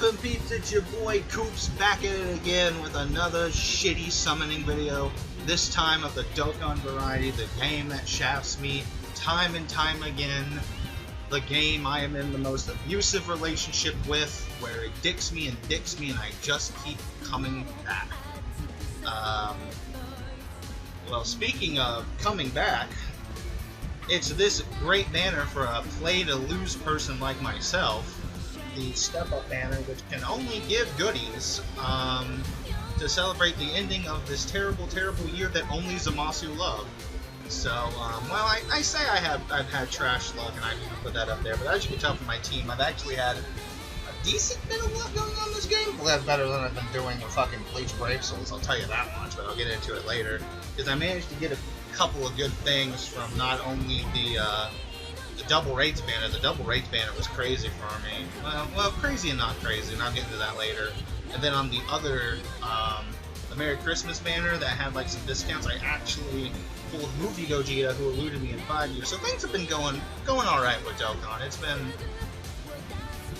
poppin' peeps, it's your boy Coops back at it again with another shitty summoning video. This time of the Dokkan variety, the game that shafts me time and time again. The game I am in the most abusive relationship with, where it dicks me and I just keep coming back. Well, speaking of coming back, it's this great banner for a play-to-lose person like myself. The step-up banner, which can only give goodies to celebrate the ending of this terrible, terrible year that only Zamasu loved. So, well, I say I've had trash luck, and I need to put that up there. But as you can tell from my team, I've actually had a decent bit of luck going on this game. Well, that's better than I've been doing in fucking Bleach Brave Souls, I'll tell you that much. But I'll get into it later, because I managed to get a couple of good things from not only the double raids banner. The double raids banner was crazy for me. Well, crazy and not crazy, and I'll get into that later. And then on the other, the Merry Christmas banner that had like some discounts, I actually pulled Movie Gogeta, who eluded me in 5 years. So things have been going all right with Dokkan.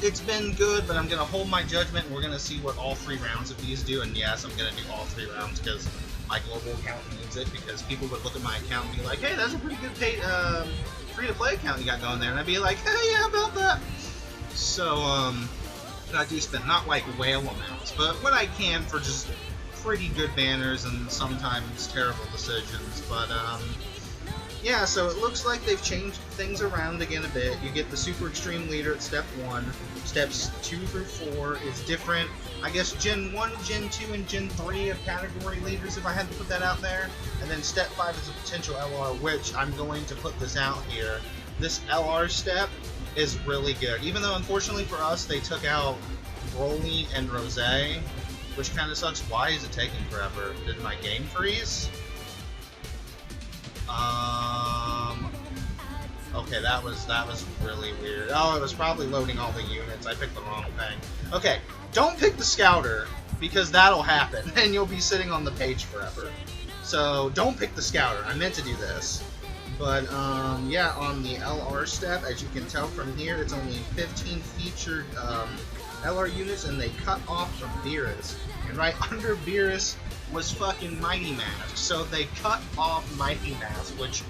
It's been good, but I'm gonna hold my judgment, and we're gonna see what all 3 rounds of these do. And yes, I'm gonna do all 3 rounds because my global account needs it. Because people would look at my account and be like, "Hey, that's a pretty good paid free-to-play account you got going there," and I'd be like, "Hey, yeah, about that." So, I do spend not like whale amounts, but what I can for just pretty good banners and sometimes terrible decisions. But yeah, so it looks like they've changed things around again a bit. You get the Super Extreme Leader at Step 1. Steps 2 through 4 is different. I guess Gen 1, Gen 2, and Gen 3 of category leaders, if I had to put that out there. And then Step 5 is a potential LR, which I'm going to put this out here. This LR step is really good. Even though, unfortunately for us, they took out Broly and Rosé, which kind of sucks. Why is it taking forever? Did my game freeze? Okay, that was really weird. Oh, it was probably loading all the units. I picked the wrong thing. Okay, don't pick the Scouter, because that'll happen, and you'll be sitting on the page forever. So, don't pick the Scouter. I meant to do this. But, yeah, on the LR step, as you can tell from here, it's only 15 featured LR units, and they cut off from Beerus. And right under Beerus was fucking Mighty Mask. So they cut off Mighty Mask, which,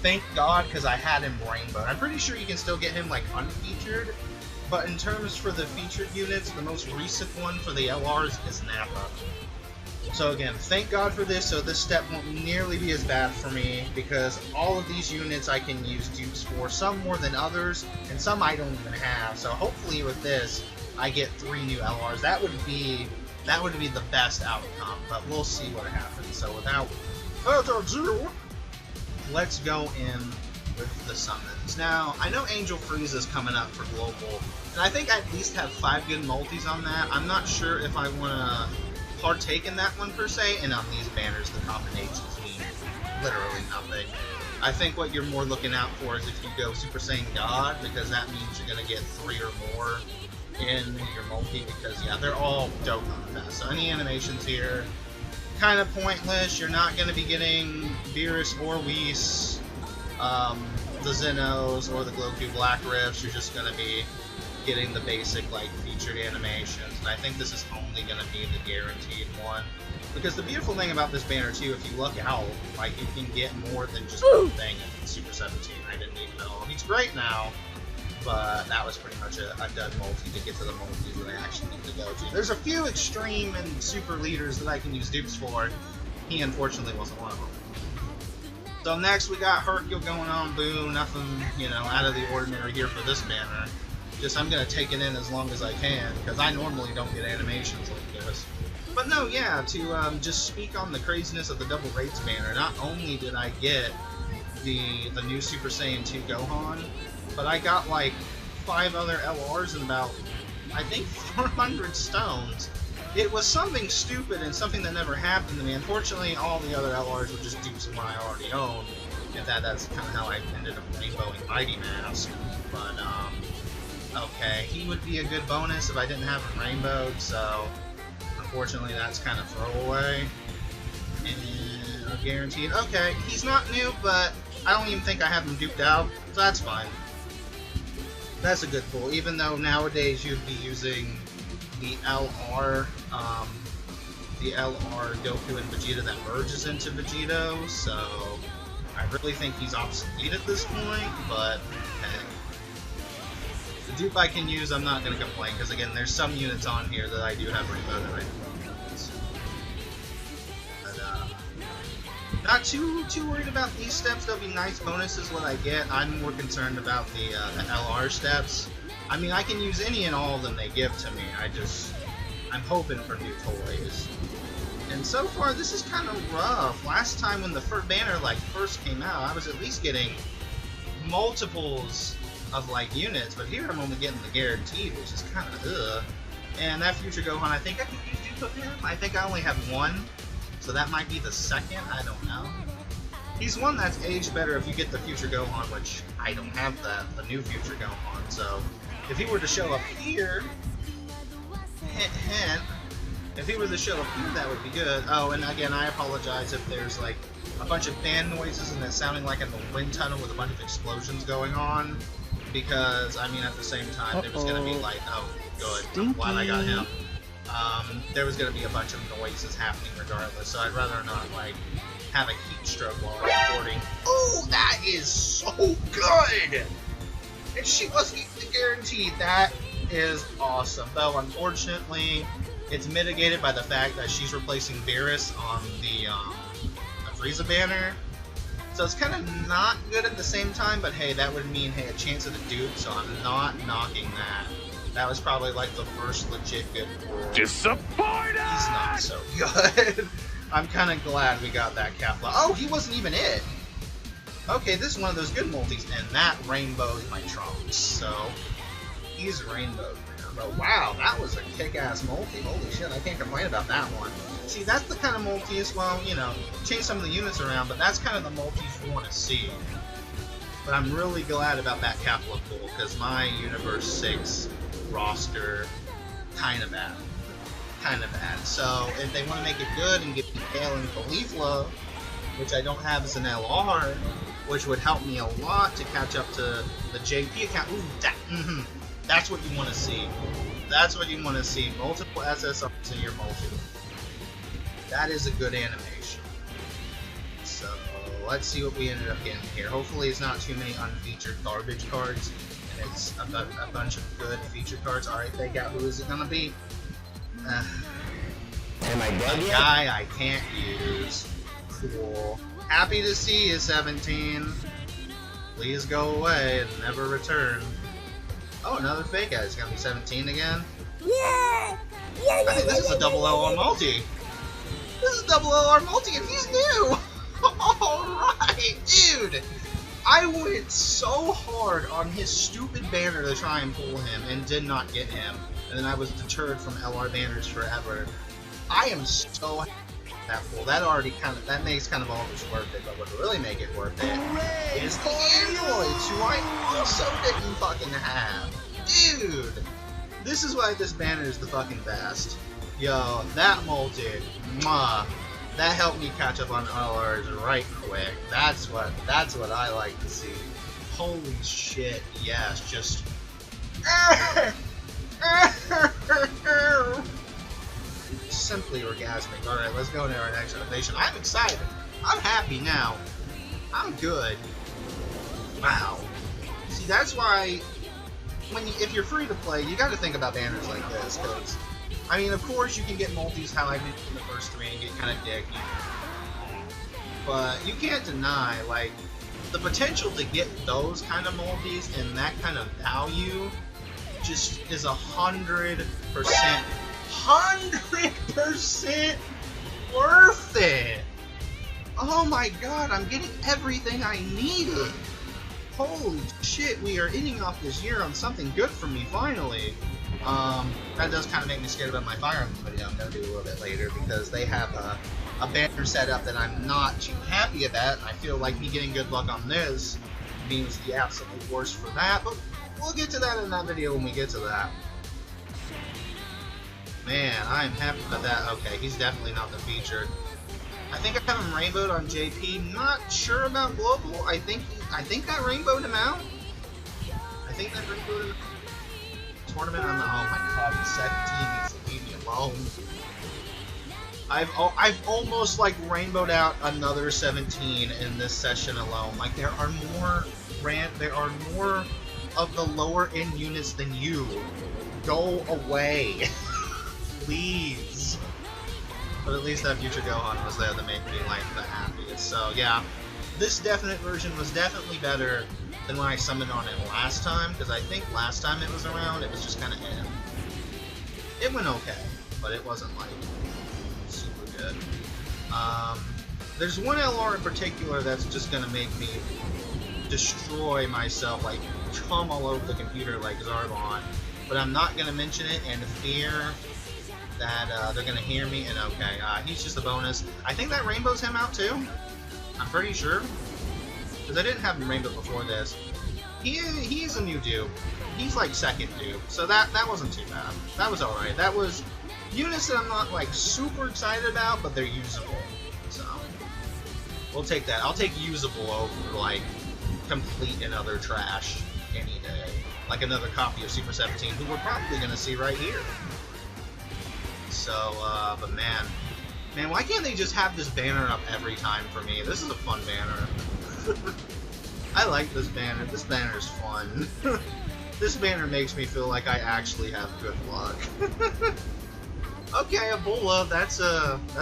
thank God, because I had him Rainbow. I'm pretty sure you can still get him, like, unfeatured. But in terms for the featured units, the most recent one for the LRs is Nappa. So again, thank God for this, so this step won't nearly be as bad for me, because all of these units I can use dupes for, some more than others, and some I don't even have. So hopefully with this, I get 3 new LRs. That would be the best outcome, but we'll see what happens. So without further ado, let's go in with the summons. Now, I know Angel Freeze is coming up for global, and I think I at least have 5 good multis on that. I'm not sure if I want to partake in that one per se, and on these banners, the combinations mean literally nothing. I think what you're more looking out for is if you go Super Saiyan God, because that means you're going to get 3 or more in your multi, because yeah, they're all Dokkan Fest. So any animations here, kind of pointless. You're not going to be getting Beerus or Whis, the Zenos, or the Goku Black Rifts. You're just going to be getting the basic, like, featured animations. And I think this is only going to be the guaranteed one. Because the beautiful thing about this banner, too, if you look out, like, you can get more than just one thing in Super 17. I didn't even know. He's great now, but that was pretty much a done multi to get to the multis that I actually need to go to. There's a few extreme and super leaders that I can use dupes for. He unfortunately wasn't one of them. So next we got Hercule going on. Boo, nothing, you know, out of the ordinary here for this banner. Just I'm gonna take it in as long as I can, because I normally don't get animations like this. But no, yeah, to just speak on the craziness of the double raids banner, not only did I get the new Super Saiyan 2 Gohan, but I got like 5 other LRs and about, I think, 400 stones. It was something stupid and something that never happened to me. Unfortunately, all the other LRs were just dupes of what I already owned, and that's kind of how I ended up rainbowing Mighty Mask. But, okay, he would be a good bonus if I didn't have him rainbowed, so unfortunately that's kind of throwaway. And guaranteed. Okay, he's not new, but I don't even think I have him duped out, so that's fine. That's a good pull, even though nowadays you'd be using the LR, the LR Goku and Vegeta that merges into Vegito, so I really think he's obsolete at this point, but hey. The dupe I can use, I'm not going to complain, because again, there's some units on here that I do have remote right now. Not too worried about these steps. They'll be nice bonuses what I get. I'm more concerned about the LR steps. I mean, I can use any and all of them they give to me. I'm hoping for new toys. And so far, this is kind of rough. Last time when the first banner first came out, I was at least getting multiples of units, but here I'm only getting the guaranteed, which is kind of ugh. And that Future Gohan, I think I can use dupe of him. I think I only have one. So that might be the second, I don't know. He's one that's aged better if you get the Future Gohan, which I don't have the new Future Gohan. So if he were to show up here, hint, hint, if he were to show up here, that would be good. Oh, and again, I apologize if there's a bunch of fan noises and it's sounding like in the wind tunnel with a bunch of explosions going on. Because, I mean, at the same time, there was going to be oh, good, I'm glad I got him. There was going to be a bunch of noises happening regardless, so I'd rather not, have a heat stroke while I'm recording. Oh, that is so good! And she wasn't even guaranteed. That is awesome. Though, unfortunately, it's mitigated by the fact that she's replacing Beerus on the Frieza banner. So it's kind of not good at the same time, but hey, that would mean, hey, a chance of the dupe, so I'm not knocking that. That was probably the first legit good pull. Disappointed! He's not so good. I'm kind of glad we got that Kappa. Oh, he wasn't even it! Okay, this is one of those good multis, and that rainbows my Trunks, so he's rainbowed now. But wow, that was a kick-ass multi. Holy shit, I can't complain about that one. See, that's the kind of multis, well, you know, change some of the units around, but that's kind of the multis you want to see. But I'm really glad about that Kappa pull, because my Universe 6 roster kind of bad. So if they want to make it good and get Kale and Caulifla, which I don't have as an LR, which would help me a lot to catch up to the JP account. Ooh, that's what you want to see. That's what you want to see. Multiple SSRs in your multi. That is a good animation. So let's see what we ended up getting here. Hopefully it's not too many unfeatured garbage cards. And it's a bunch of good feature cards. Alright, fake out. Who is it gonna be? Am I dead yet? Guy I can't use. Cool. Happy to see you, 17. Please go away and never return. Oh, another fake out. It's gonna be 17 again? Yeah! I think this is a double LR multi. This is a double LR multi and he's new! Alright, dude! I went so hard on his stupid banner to try and pull him and did not get him. And then I was deterred from LR banners forever. I am so happy with that pull. That makes kind of all this worth it, but what would really make it worth it is the androids, who I also didn't fucking have. Dude! This is why this banner is the fucking best. Yo, that multi, mwah. That helped me catch up on LRs right quick. That's what I like to see. Holy shit, yes, just simply orgasmic. Alright, let's go to our next innovation. I'm excited. I'm happy now. I'm good. Wow. See, that's why if you're free to play, you gotta think about banners like this, because I mean, of course, you can get multis how I did in the first three and get kind of dicky. But you can't deny, the potential to get those kind of multis and that kind of value just is 100% worth it. Oh my god, I'm getting everything I needed. Holy shit, we are ending off this year on something good for me, finally. That does kind of make me scared about my Fire Emblem video I'm going to do a little bit later, because they have a banner set up that I'm not too happy about. I feel like me getting good luck on this means the absolute worst for that, but we'll get to that in that video when we get to that. Man, I'm happy about that. Okay, he's definitely not the featured. I think I have him rainbowed on JP. Not sure about Global. I think that rainbowed him out. I think that rainbowed him out. Tournament on the, oh my god, the 17 needs to leave me alone. I've almost like rainbowed out another 17 in this session alone. Like there are more of the lower end units than you. Go away. Please. But at least that future Gohan was there to make me like the happiest. So yeah, this definite version was definitely better than when I summoned on it last time, because I think last time it was around, it was just kind of It went okay, but it wasn't like super good. There's one LR in particular that's just gonna make me destroy myself, like come all over the computer like Zarbon, but I'm not gonna mention it in fear that they're gonna hear me. And okay, he's just a bonus. I think that rainbows him out too. I'm pretty sure, because I didn't have him rainbow before this. He's a new dupe. He's like second dupe, so that wasn't too bad. That was alright. That was units that I'm not like super excited about, but they're usable. So we'll take that. I'll take usable over like complete and utter trash any day. Like another copy of Super 17, who we're probably gonna see right here. So, but man, why can't they just have this banner up every time for me? This is a fun banner. I like this banner. This banner is fun. This banner makes me feel like I actually have good luck. Okay, Ebola, that's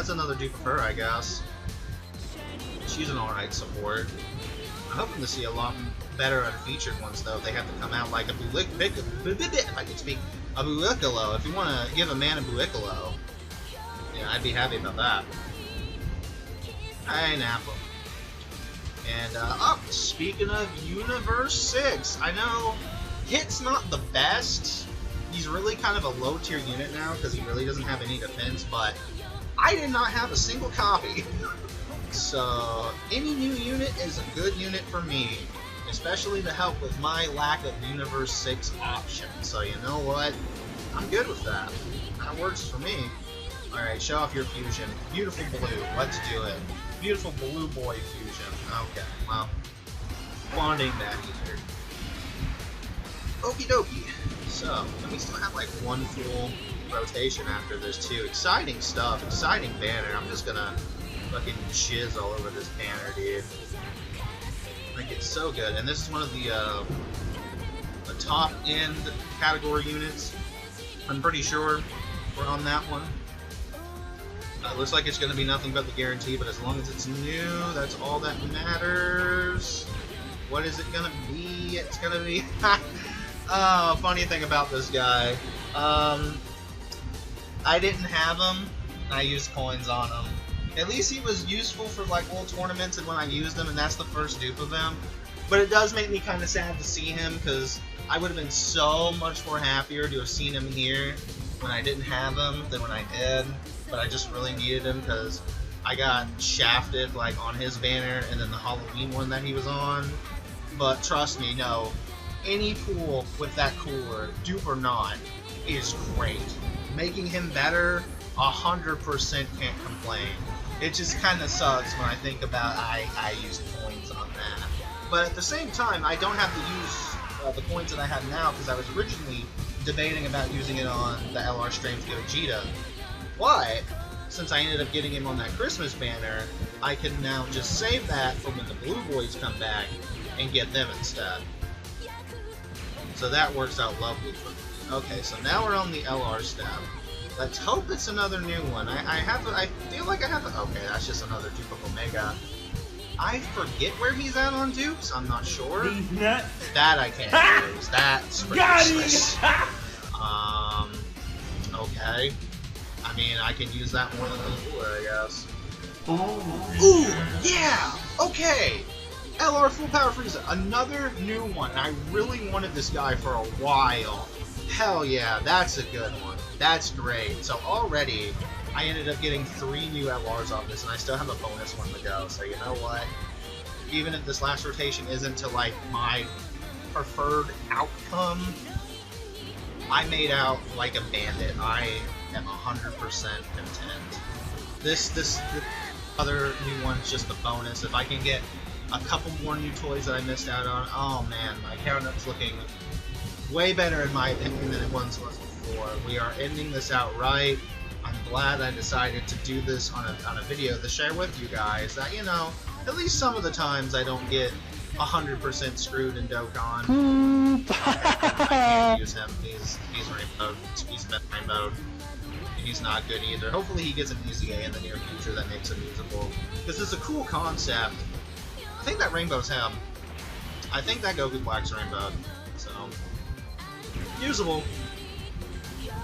another dupe of her, I guess. She's an alright support. I'm hoping to see a lot better unfeatured ones, though. They have to come out like a if I can speak, a Buicolo. If you want to give a man a Buicolo, yeah, I'd be happy about that. Hey, Nappa. And, speaking of Universe 6, I know Hit's not the best. He's really kind of a low-tier unit now, because he really doesn't have any defense, but I did not have a single copy. So, any new unit is a good unit for me, especially to help with my lack of Universe 6 options. So, you know what? I'm good with that. That works for me. Alright, show off your fusion. Beautiful blue. Let's do it. Beautiful blue boy fusion. Okay, well, bonding that either. Okie dokie. So, and we still have like one full rotation after this too. Exciting stuff, exciting banner. I'm just gonna fucking jizz all over this banner, dude. Like, it's so good. And this is one of the top end category units. I'm pretty sure we're on that one. It looks like it's going to be nothing but the guarantee, but as long as it's new, that's all that matters. What is it going to be? It's going to be... Oh, funny thing about this guy. I didn't have him, and I used coins on him. At least he was useful for like little tournaments and when I used him, and that's the first dupe of him. But it does make me kind of sad to see him, because I would have been so much more happier to have seen him here when I didn't have him than when I did. But I just really needed him because I got shafted like on his banner and then the Halloween one that he was on. But trust me, no, any pool with that cooler, dupe or not, is great. Making him better, 100% can't complain. It just kind of sucks when I think about I used coins on that. But at the same time, I don't have to use the coins that I have now, because I was originally debating about using it on the LR Streams Gogeta. But since I ended up getting him on that Christmas banner, I can now just save that for when the Blue Boys come back and get them instead. So that works out lovely for me. Okay, so now we're on the LR step. Let's hope it's another new one. I feel like I have a... Okay, that's just another dupe of Omega. I forget where he's at on dupes. I'm not sure. That I can't use. That's useless. Okay. I mean, I can use that more than before, I guess. Ooh, yeah! Okay! LR Full Power Frieza, another new one. I really wanted this guy for a while. Hell yeah, that's a good one. That's great. So already, I ended up getting 3 new LRs off this, and I still have a bonus one to go. So you know what? Even if this last rotation isn't to like my preferred outcome, I made out like a bandit. I am 100% content. This other new one's just a bonus. If I can get a couple more new toys that I missed out on, oh man, my countup's looking way better in my opinion than it once was before. for. We are ending this out right. I'm glad I decided to do this on a video to share with you guys that, you know, at least some of the times I don't get 100% screwed in Dokkan. I can't use him. He's rainbowed. He's been rainbowed. He's not good either. Hopefully he gets an easy A in the near future that makes him usable. Because it's a cool concept. I think that rainbow's him. I think that Goku Black's rainbowed. So, usable.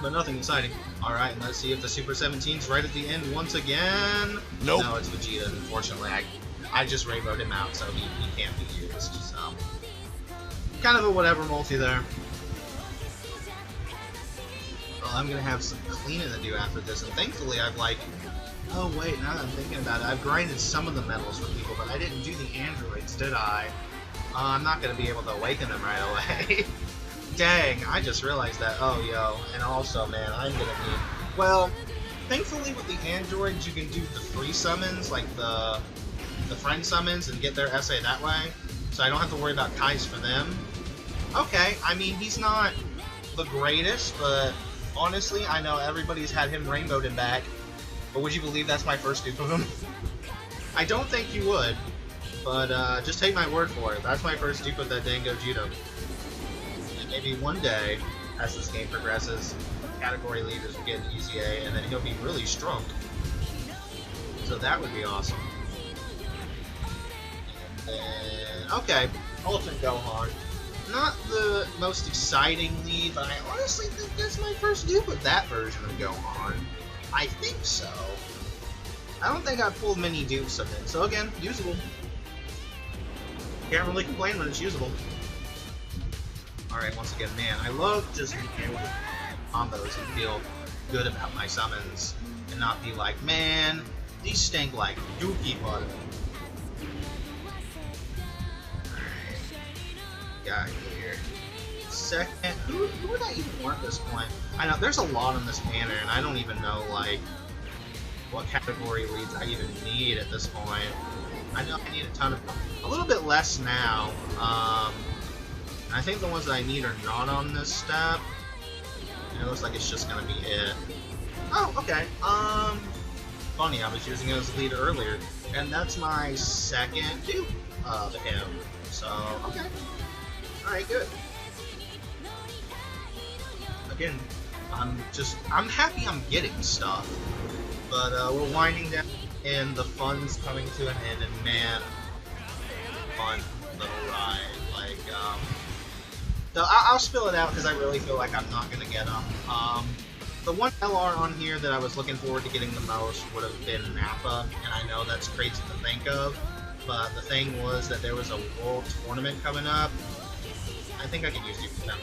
But nothing exciting. Alright, and let's see if the Super 17's right at the end once again. Nope. No, it's Vegeta. Unfortunately, I just rainbowed him out, so he can't be used. So, kind of a whatever multi there. Well, I'm gonna have some cleaning to do after this, and thankfully I've like... Oh wait, now that I'm thinking about it, I've grinded some of the medals for people, but I didn't do the androids, did I? I'm not gonna be able to awaken them right away. Dang, I just realized that. Oh, yo. And also, man, I'm gonna need... Well, thankfully with the androids, you can do the free summons, like the friend summons, and get their SA that way. So I don't have to worry about Kais for them. Okay, I mean, he's not the greatest, but honestly, I know everybody's had him rainbowed and back. But would you believe that's my first dupe of him? I don't think you would, but just take my word for it. That's my first dupe of that dang Gogeta. Maybe one day, as this game progresses, category leaders will get an easy A, and then he'll be really strong. So that would be awesome. And then, okay, Ultimate Gohan. Not the most exciting lead, but I honestly think that's my first dupe of that version of Gohan. I think so. I don't think I've pulled many dupes of it. So again, usable. Can't really complain when it's usable. Alright, once again, man, I love just being able to combos and feel good about my summons and not be like, man, these stink like dookie butter. Alright, got here. Second, who would I even want at this point? I know, there's a lot on this banner, and I don't even know, like, what category leads I even need at this point. I know I need a ton of them. A little bit less now. I think the ones that I need are not on this step. And it looks like it's just gonna be it. Oh, okay. Funny, I was using it as a lead earlier, and that's my second dupe of him. So, okay. Alright, good. Again, I'm happy I'm getting stuff. But we're winding down, and the fun's coming to an end, and man, fun little ride. Like, so I'll spill it out because I really feel like I'm not going to get them. The one LR on here that I was looking forward to getting the most would have been Nappa, and I know that's crazy to think of, but the thing was that there was a world tournament coming up. I think I could use you for them.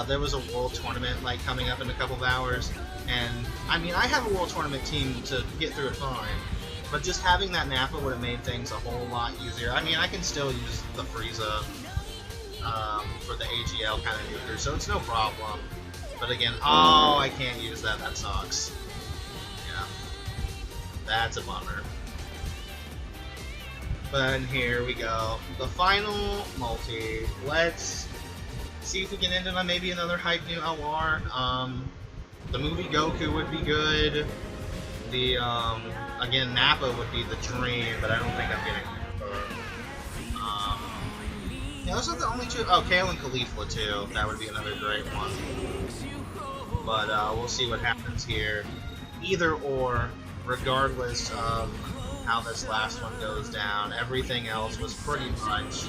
There was a world tournament like coming up in a couple of hours, and I mean I have a world tournament team to get through it fine, but just having that Nappa would have made things a whole lot easier. I mean I can still use the Frieza for the AGL kind of nuker, so it's no problem. But again, oh, I can't use that. That sucks. Yeah, that's a bummer. But here we go. The final multi. Let's see if we can end it on maybe another hype new LR. The movie Goku would be good. The again Nappa would be the dream, but I don't think I'm getting Nappa. Yeah, those are the only two. Oh, Kale and Caulifla too. That would be another great one. But we'll see what happens here. Either or, regardless of how this last one goes down, everything else was pretty much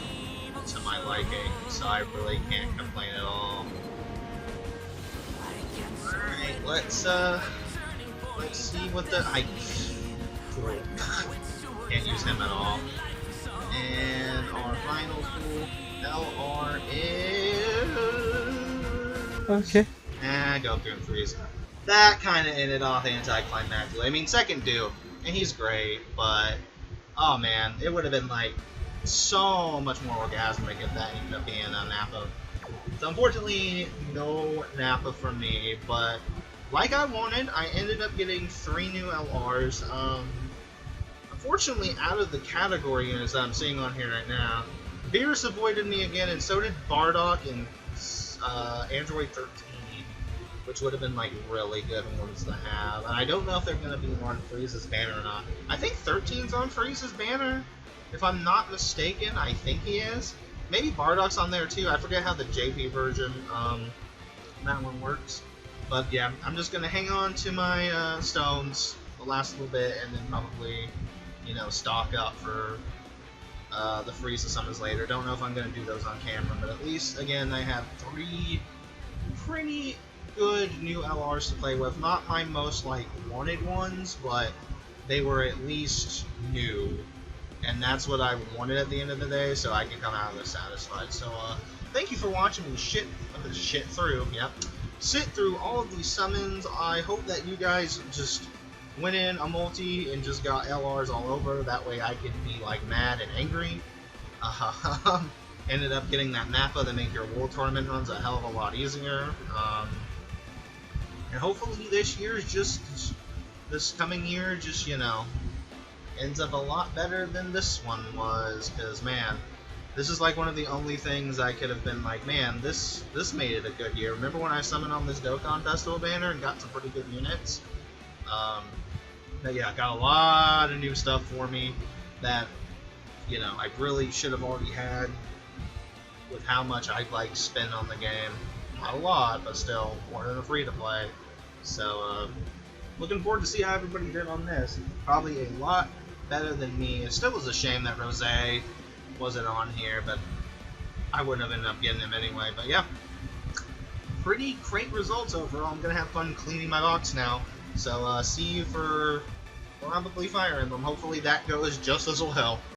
to my liking, so I really can't complain at all. Alright, let's see what the... I can't use him at all. And our final pool LR is... Okay. Goku and Frieza. That kind of ended off anticlimactically. I mean, second dupe, and he's great, but... Oh man, it would have been like so much more orgasmic if that ended up being a Nappa. So unfortunately, no Nappa for me, but like I wanted, I ended up getting 3 new LRs. Unfortunately, out of the category units that I'm seeing on here right now, Beerus avoided me again, and so did Bardock and Android 13. which would have been like really good ones to have. And I don't know if they're going to be on Frieza's banner or not. I think 13's on Frieza's banner, if I'm not mistaken. I think he is. Maybe Bardock's on there too. I forget how the JP version that one works. But yeah, I'm just going to hang on to my stones the last little bit, and then probably, you know, stock up for the Frieza summons later. Don't know if I'm going to do those on camera, but at least, again, I have 3 pretty good new LRs to play with. Not my most, like, wanted ones, but they were at least new. And that's what I wanted at the end of the day, so I can come out of this satisfied. So, thank you for watching me sit through all of these summons. I hope that you guys just went in a multi and just got LRs all over. That way I could be, like, mad and angry. Ended up getting that Mappa that make your World Tournament runs a hell of a lot easier. And hopefully this coming year, just, you know, ends up a lot better than this one was, because, man, this is like one of the only things I could have been like, man, this made it a good year. Remember when I summoned on this Dokkan Festival banner and got some pretty good units? But yeah, got a lot of new stuff for me that, you know, I really should have already had with how much I like spend on the game. Not a lot, but still more than a free-to-play. So, looking forward to see how everybody did on this. Probably a lot better than me. It still was a shame that Rose wasn't on here, but I wouldn't have ended up getting him anyway. But yeah, pretty great results overall. I'm going to have fun cleaning my box now. So, see you for probably Fire Emblem. Hopefully that goes just as well.